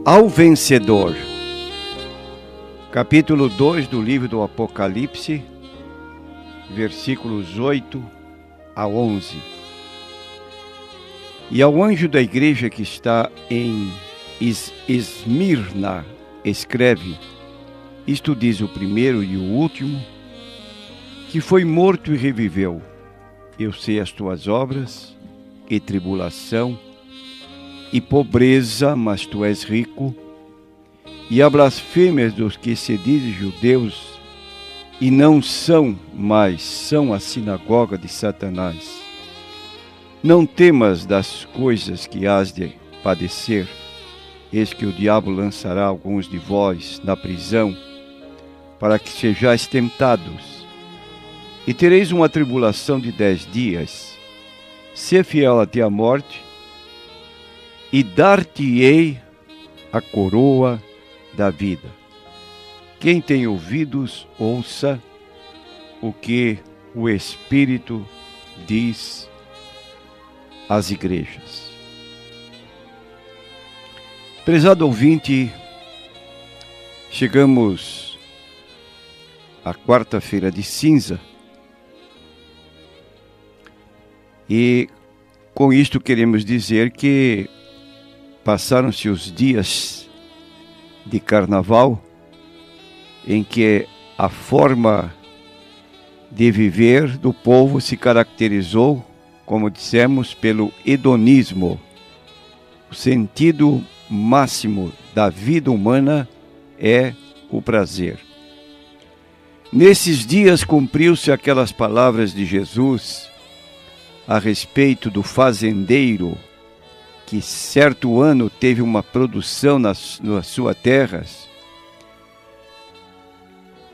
Ao vencedor. Capítulo 2 do livro do Apocalipse, versículos 8 a 11. E ao anjo da igreja que está em Esmirna, escreve: isto diz o primeiro e o último, que foi morto e reviveu. Eu sei as tuas obras, e tribulação, e pobreza, mas tu és rico, e a blasfêmias dos que se dizem judeus, e não são, mas são a sinagoga de Satanás. Não temas das coisas que hás de padecer, eis que o diabo lançará alguns de vós na prisão, para que sejais tentados, e tereis uma tribulação de 10 dias. Sê fiel até a morte, e dar-te-ei a coroa da vida. Quem tem ouvidos, ouça o que o Espírito diz às igrejas. Prezado ouvinte, chegamos à quarta-feira de cinza e com isto queremos dizer que passaram-se os dias de carnaval, em que a forma de viver do povo se caracterizou, como dissemos, pelo hedonismo. O sentido máximo da vida humana é o prazer. Nesses dias cumpriu-se aquelas palavras de Jesus a respeito do fazendeiro que certo ano teve uma produção nas suas terras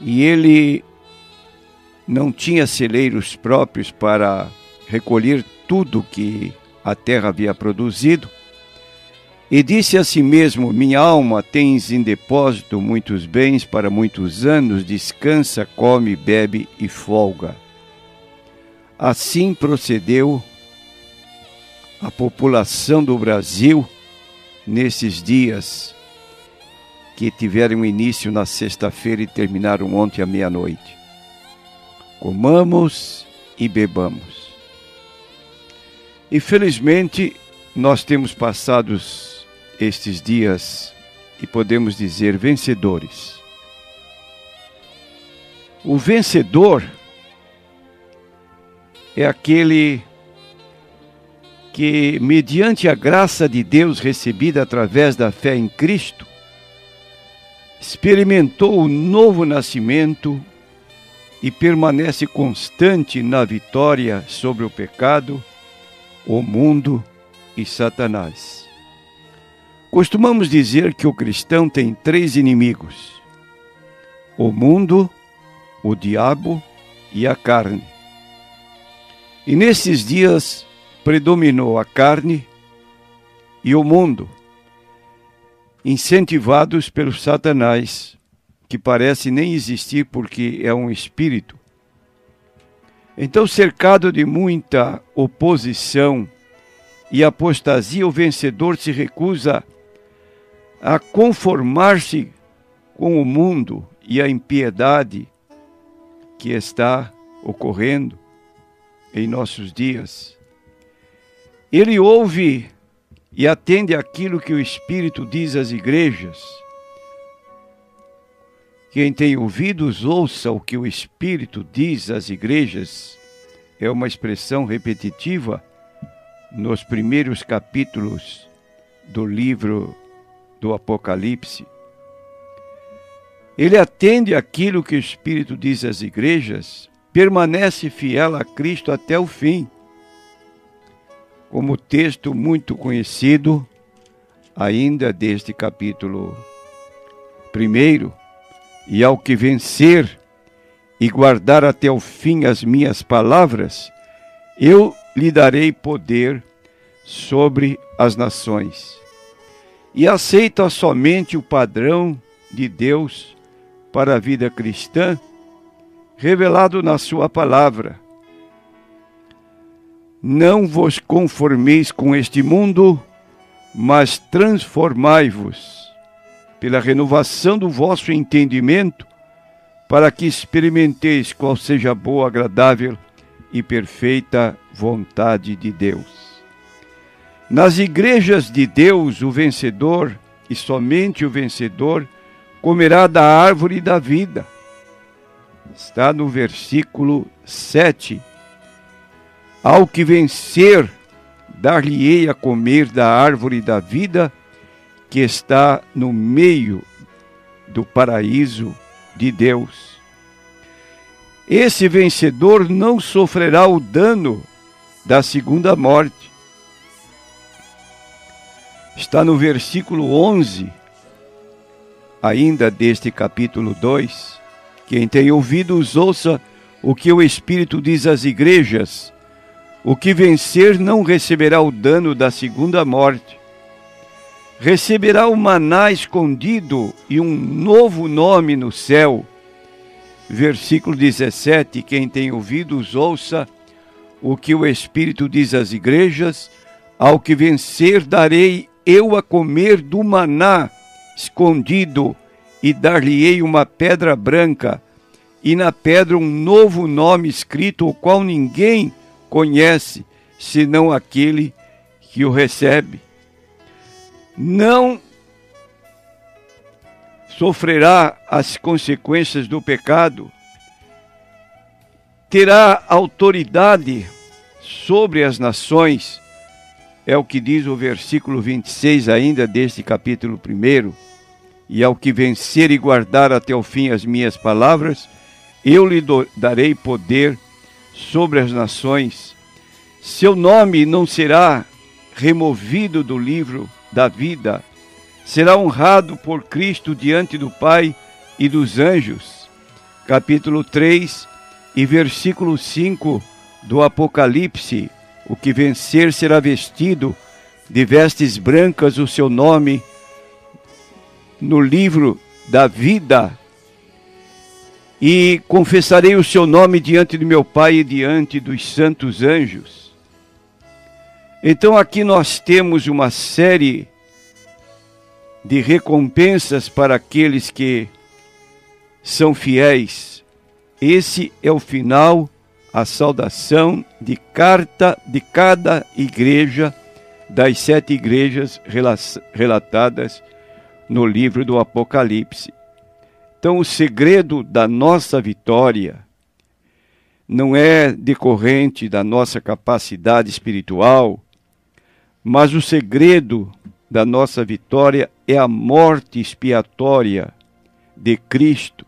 e ele não tinha celeiros próprios para recolher tudo que a terra havia produzido, e disse a si mesmo: minha alma, tens em depósito muitos bens para muitos anos, descansa, come, bebe e folga. Assim procedeu a população do Brasil nesses dias que tiveram início na sexta-feira e terminaram ontem à meia-noite. Comamos e bebamos. Infelizmente, nós temos passado estes dias e podemos dizer vencedores. O vencedor é aquele que, mediante a graça de Deus recebida através da fé em Cristo, experimentou o novo nascimento e permanece constante na vitória sobre o pecado, o mundo e Satanás. Costumamos dizer que o cristão tem 3 inimigos: o mundo, o diabo e a carne. E nesses dias predominou a carne e o mundo, incentivados pelo Satanás, que parece nem existir porque é um espírito. Então, cercado de muita oposição e apostasia, o vencedor se recusa a conformar-se com o mundo e a impiedade que está ocorrendo em nossos dias. Ele ouve e atende àquilo que o Espírito diz às igrejas. Quem tem ouvidos, ouça o que o Espírito diz às igrejas. É uma expressão repetitiva nos primeiros capítulos do livro do Apocalipse. Ele atende àquilo que o Espírito diz às igrejas, permanece fiel a Cristo até o fim. Como texto muito conhecido, ainda deste capítulo 1, e ao que vencer e guardar até o fim as minhas palavras, eu lhe darei poder sobre as nações. E aceita somente o padrão de Deus para a vida cristã, revelado na sua palavra. Não vos conformeis com este mundo, mas transformai-vos pela renovação do vosso entendimento, para que experimenteis qual seja a boa, agradável e perfeita vontade de Deus. Nas igrejas de Deus, o vencedor, e somente o vencedor, comerá da árvore da vida. Está no versículo 7. Ao que vencer, dar-lhe-ei a comer da árvore da vida, que está no meio do paraíso de Deus. Esse vencedor não sofrerá o dano da segunda morte. Está no versículo 11, ainda deste capítulo 2. Quem tem ouvidos, ouça o que o Espírito diz às igrejas. O que vencer não receberá o dano da segunda morte. Receberá o maná escondido e um novo nome no céu. Versículo 17, quem tem ouvidos, ouça o que o Espírito diz às igrejas. Ao que vencer, darei eu a comer do maná escondido, e dar-lhe-ei uma pedra branca, e na pedra um novo nome escrito, o qual ninguém conhece, senão aquele que o recebe. Não sofrerá as consequências do pecado, terá autoridade sobre as nações, é o que diz o versículo 26 ainda deste capítulo 1, e ao que vencer e guardar até o fim as minhas palavras, eu lhe darei poder sobre as nações. Seu nome não será removido do livro da vida, será honrado por Cristo diante do Pai e dos anjos. Capítulo 3 e versículo 5 do Apocalipse. O que vencer será vestido de vestes brancas, o seu nome no livro da vida. E confessarei o seu nome diante do meu Pai e diante dos santos anjos. Então aqui nós temos uma série de recompensas para aqueles que são fiéis. Esse é o final, a saudação de cada igreja das 7 igrejas relatadas no livro do Apocalipse. Então, o segredo da nossa vitória não é decorrente da nossa capacidade espiritual, mas o segredo da nossa vitória é a morte expiatória de Cristo,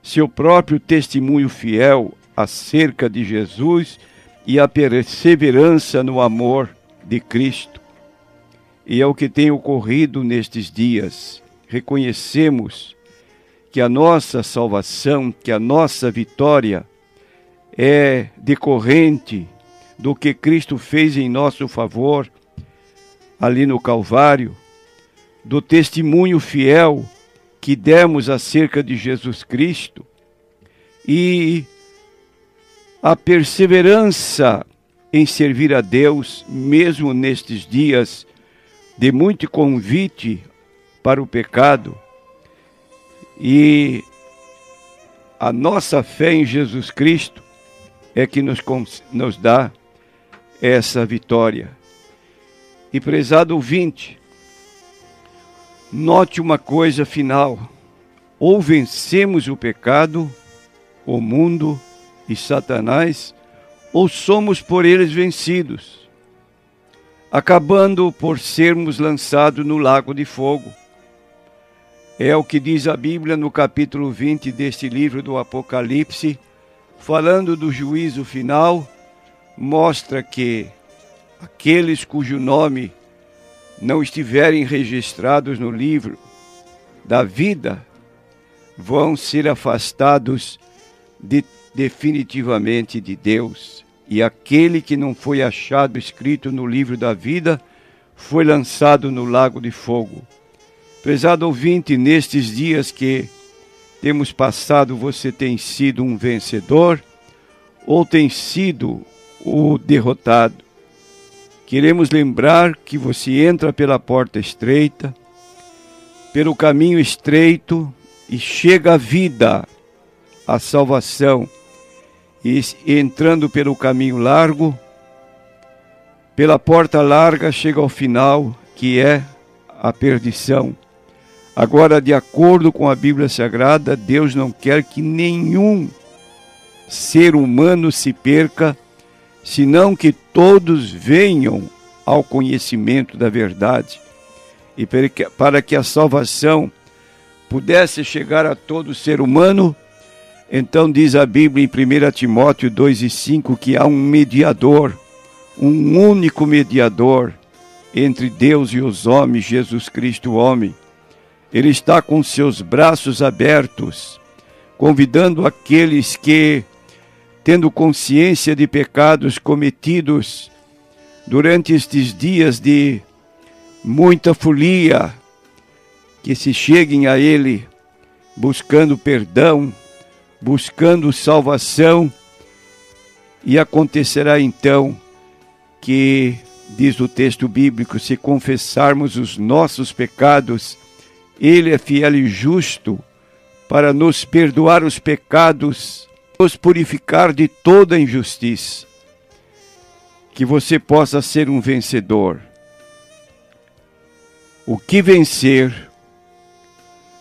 seu próprio testemunho fiel acerca de Jesus e a perseverança no amor de Cristo. E é o que tem ocorrido nestes dias. Reconhecemos que a nossa salvação, que a nossa vitória é decorrente do que Cristo fez em nosso favor ali no Calvário, do testemunho fiel que demos acerca de Jesus Cristo e a perseverança em servir a Deus, mesmo nestes dias de muito convite para o pecado. E a nossa fé em Jesus Cristo é que nos dá essa vitória. E prezado ouvinte, note uma coisa final: ou vencemos o pecado, o mundo e Satanás, ou somos por eles vencidos, acabando por sermos lançados no lago de fogo. É o que diz a Bíblia no capítulo 20 deste livro do Apocalipse, falando do juízo final, mostra que aqueles cujo nome não estiverem registrados no livro da vida vão ser afastados definitivamente de Deus. E aquele que não foi achado escrito no livro da vida foi lançado no lago de fogo. Prezado ouvinte, nestes dias que temos passado, você tem sido um vencedor ou tem sido o derrotado? Queremos lembrar que você entra pela porta estreita, pelo caminho estreito e chega à vida, à salvação, e entrando pelo caminho largo, pela porta larga, chega ao final, que é a perdição. Agora, de acordo com a Bíblia Sagrada, Deus não quer que nenhum ser humano se perca, senão que todos venham ao conhecimento da verdade. E para que a salvação pudesse chegar a todo ser humano, então diz a Bíblia em 1 Timóteo 2:5 que há um mediador, um único mediador entre Deus e os homens, Jesus Cristo, o homem. Ele está com seus braços abertos, convidando aqueles que, tendo consciência de pecados cometidos durante estes dias de muita folia, que se cheguem a Ele buscando perdão, buscando salvação, e acontecerá então que, diz o texto bíblico, se confessarmos os nossos pecados, Ele é fiel e justo para nos perdoar os pecados, nos purificar de toda injustiça. Que você possa ser um vencedor. O que vencer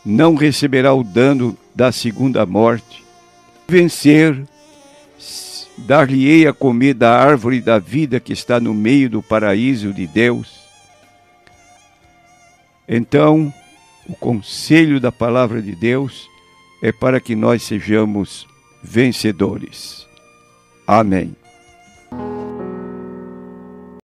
não receberá o dano da segunda morte. Vencer, dar-lhe-ei a comer da árvore da vida que está no meio do paraíso de Deus. Então, o conselho da palavra de Deus é para que nós sejamos vencedores. Amém.